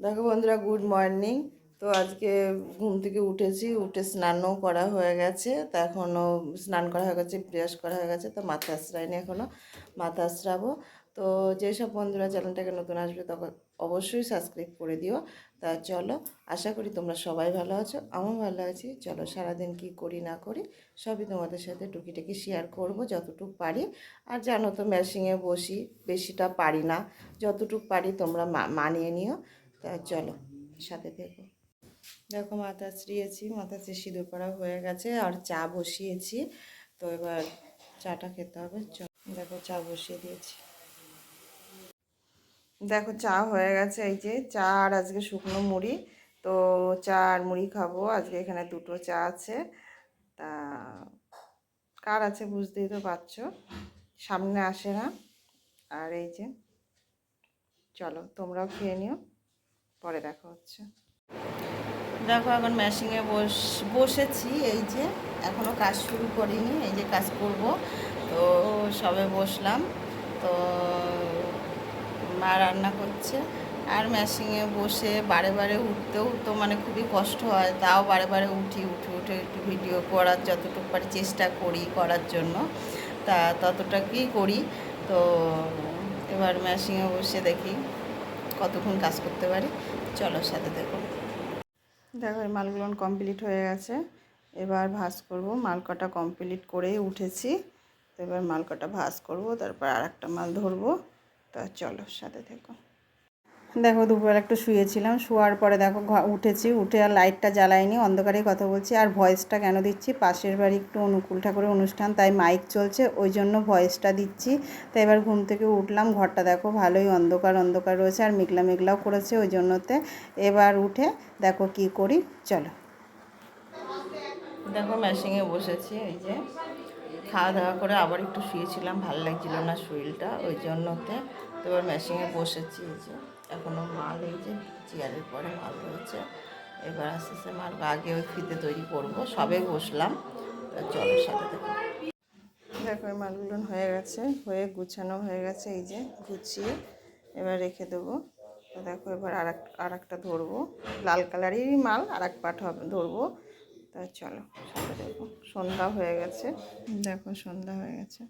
দেখো বন্ধুরা, good morning. তো আজকে ঘুম থেকে উঠে স্নানও করা হয়ে গেছে। তা এখনও স্নান করা হয়ে গেছে, ব্রাশ করা হয়ে গেছে। তো মাথা আশ্রায়নি, এখনও মাথা আশ্রাবো। তো যেসব বন্ধুরা চ্যানেলটাকে নতুন আসবে তখন অবশ্যই সাবস্ক্রাইব করে দিও। তা চলো, আশা করি তোমরা সবাই ভালো আছো, আমিও ভালো আছি। চলো, সারাদিন কি করি না করি সবই তোমাদের সাথে টুকিটাকি শেয়ার করব যতটুকু পারি। আর জানো তো, মেশিনে বসি, বেশিটা পারি না, যতটুকু পারি তোমরা মানিয়ে নিও। তা চলো, সাথে থেকো। দেখো, মাথা আঁচড়িয়েছি, মাথা সিঁদুর পরা হয়ে গেছে, আর চা বসিয়েছি। তো এবার চাটা খেতে হবে। দেখো, চা বসিয়ে দিয়েছি। দেখো, চা হয়ে গেছে। এই যে চা, আর আজকে শুকনো মুড়ি। তো চা আর মুড়ি খাবো আজকে। এখানে দুটো চা আছে। তা কার আছে বুঝতেই তো পারছো, সামনে আসে না। আর এই যে, চলো তোমরাও খেয়ে নিও, পরে দেখা হচ্ছে। দেখো, এখন মেশিনে বসেছি। এই যে এখনও কাজ শুরু করিনি, এই যে কাজ করব। তো সবে বসলাম। তো মা রান্না করছে। আর মেশিনে বসে বারে বারে উঠতেও তো মানে খুবই কষ্ট হয়। তাও বারে বারে উঠে উঠে একটু ভিডিও করার যতটুকু পারি চেষ্টা করি করার জন্য। তা ততটাকেই করি। তো এবার মেশিনে বসে দেখি কতক্ষণ কাজ করতে পারি। চলো, সাথে দেখো। দেখো, এই মালগুলো কমপ্লিট হয়ে গেছে। এবার ভাঁজ করব। মাল কটা কমপ্লিট করেই উঠেছি। তো এবার মাল কটা ভাঁজ করব, তারপর আর একটা মাল ধরবো। তা চলো, সাথে থেকো। দেখো, দুপুর একটু শুয়েছিলাম, শোয়ার পরে দেখো উঠেছি, উঠে আর লাইটটা জ্বালাইনি, অন্ধকারেই কথা বলছি। আর ভয়েসটা কেন দিচ্ছি, পাশের বাড়ি একটু অনুকূল ঠাকুরের অনুষ্ঠান, তাই মাইক চলছে, ওই জন্য ভয়েসটা দিচ্ছি। তাই এবার ঘুম থেকে উঠলাম, ঘরটা দেখো ভালোই অন্ধকার অন্ধকার রয়েছে, আর মেঘলা মেঘলাও করেছে, ওই জন্যতে। এবার উঠে দেখো কি করি, চলো। দেখো, মেশিনে বসেছি। এই যে খাওয়া দাওয়া করে আবার একটু শুয়েছিলাম, ভালো লাগছিল না শরীরটা, ওই জন্যতে। তো এবার মেশিনে বসেছি। এই যে এখনও মাল, এই যে চেয়ারের পরে মাল রয়েছে। এবার আস্তে আস্তে মাল আগে ওই ফিতে তৈরি করব, সবে বসলাম। তা চলো, সাথে দেখো। দেখো, এই মালগুলো হয়ে গেছে, হয়ে গুছানো হয়ে গেছে। এই যে গুছিয়ে এবার রেখে দেবো। তো দেখো, এবার আর একটা ধরবো, লাল কালারেরই মাল, আর এক পাট হবে ধরবো। তা চলো, সাথে দেখো। সন্ধ্যা হয়ে গেছে, দেখো সন্ধ্যা হয়ে গেছে।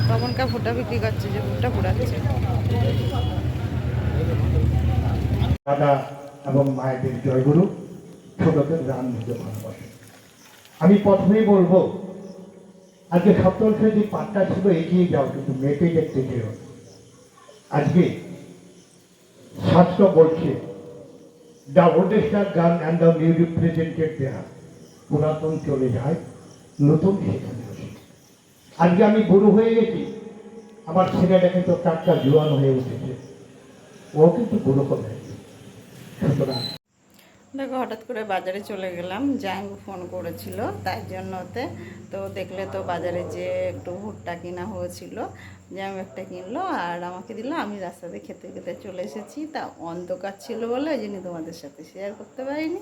তখনকার ভুট্টা বিক্রি করছে, যে ভুট্টা পুড়াচ্ছে। দাদা এবং মায়েদের জয়গুরু, ছোটদের রান দিতে ভালোবাসে। আমি প্রথমেই বলবো, আজকে সপ্তমে যে পাঠটা ছিল এগিয়ে যাও, কিন্তু মেপে দেখতে চেও। আজকে শাস্ত্র বলছে, দ্য ওল্ডেস্ট গান অ্যান্ড দ্য মিউজিক প্রেজেন্টেড দেয়ার, পুরাতন চলে যায়, নতুন সেখানে আসে। আজকে আমি বুড়ো হয়ে গেছি, আমার ছেলেটা কিন্তু টাটকা জোয়ান হয়ে উঠেছে, ও কিন্তু বুড়ো হবে। সুতরাং দেখো, হঠাৎ করে বাজারে চলে গেলাম, জামাইবাবু ফোন করেছিল, তাই জন্যতে। তো দেখলে তো বাজারে যে একটু ভুট্টা কিনা হয়েছিল, জামাইবাবু একটা কিনলো আর আমাকে দিল। আমি রাস্তাতে খেতে খেতে চলে এসেছি। তা অন্ধকার ছিল বলে ওই জন্য তোমাদের সাথে শেয়ার করতে পারিনি।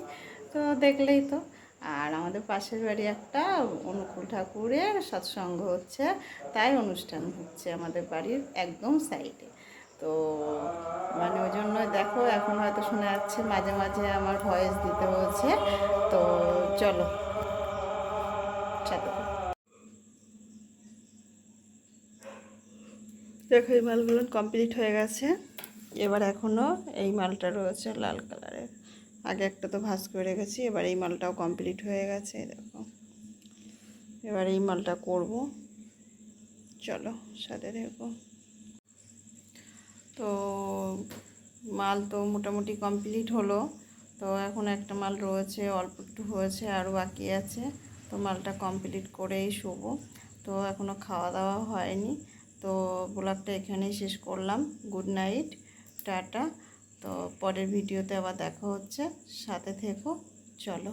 তো দেখলেই তো। আর আমাদের পাশের বাড়ি একটা অনুকূল ঠাকুরের সৎসঙ্গ হচ্ছে, তাই অনুষ্ঠান হচ্ছে আমাদের বাড়ির একদম সাইডে। তো মানে ওই জন্য দেখো, এখন হয়তো শোনা যাচ্ছে মাঝে মাঝে আমার ভয়েস দিতে হচ্ছে। তো চলো, সাথে দেখো, এই মালগুলো কমপ্লিট হয়ে গেছে। এবার এখনও এই মালটা রয়েছে লাল কালারের। আগে একটা তো ভাঁজ করে রেখেছি, এবার এই মালটাও কমপ্লিট হয়ে গেছে। দেখো, এবার এই মালটা করব, চলো সাথে দেখো। তো মাল তো মোটামুটি কমপ্লিট হলো। তো এখন একটা মাল রয়েছে, অল্প একটু হয়েছে, আরও বাকি আছে। তো মালটা কমপ্লিট করেই শোবো। তো এখনও খাওয়া দাওয়া হয়নি। তো ব্লগটা এখানেই শেষ করলাম। Good night, tata. তো পরের ভিডিওতে আবার দেখা হচ্ছে, সাথে থেকো। চলো,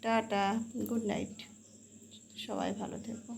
টাটা, গুড নাইট, সবাই ভালো থেকো।